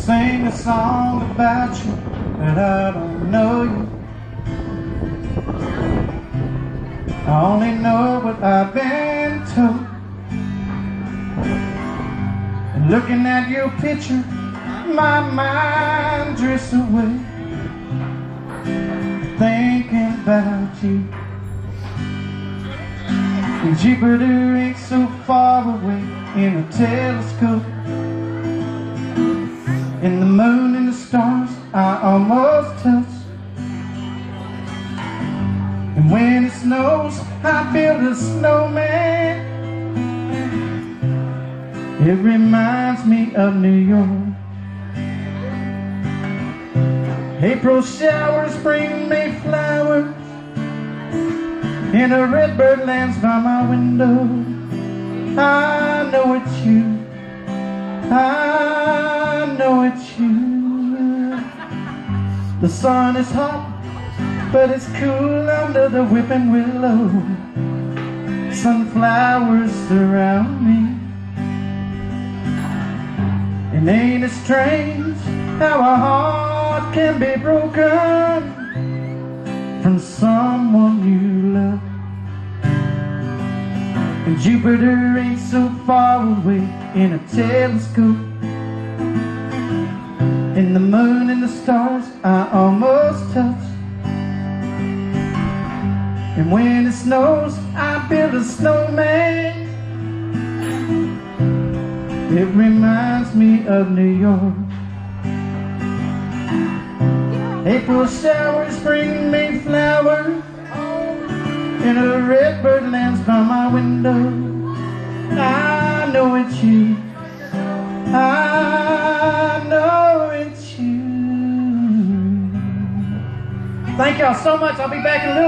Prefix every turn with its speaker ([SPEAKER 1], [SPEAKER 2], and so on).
[SPEAKER 1] sing a song about you, but I don't know you. I only know what I've been told. And looking at your picture, my mind drifts away, thinking about you. And Jupiter ain't so far away in a telescope, and the moon and the stars I almost touch. And when it snows, I build a snowman. It reminds me of New York. April showers bring me flowers, and a redbird lands by my window. I know it's you, I know it's you. The sun is hot, but it's cool under the whipping willow. Sunflowers surround me. And ain't it strange how a heart can be broken from someone you love? And Jupiter ain't so far away in a telescope, and the moon and the stars I almost touch. And when it snows, I build a snowman. It reminds me of New York. April showers bring me flowers, and a redbird lands by my window. I know it's you, I know it's you. Thank y'all so much. I'll be back in a little while.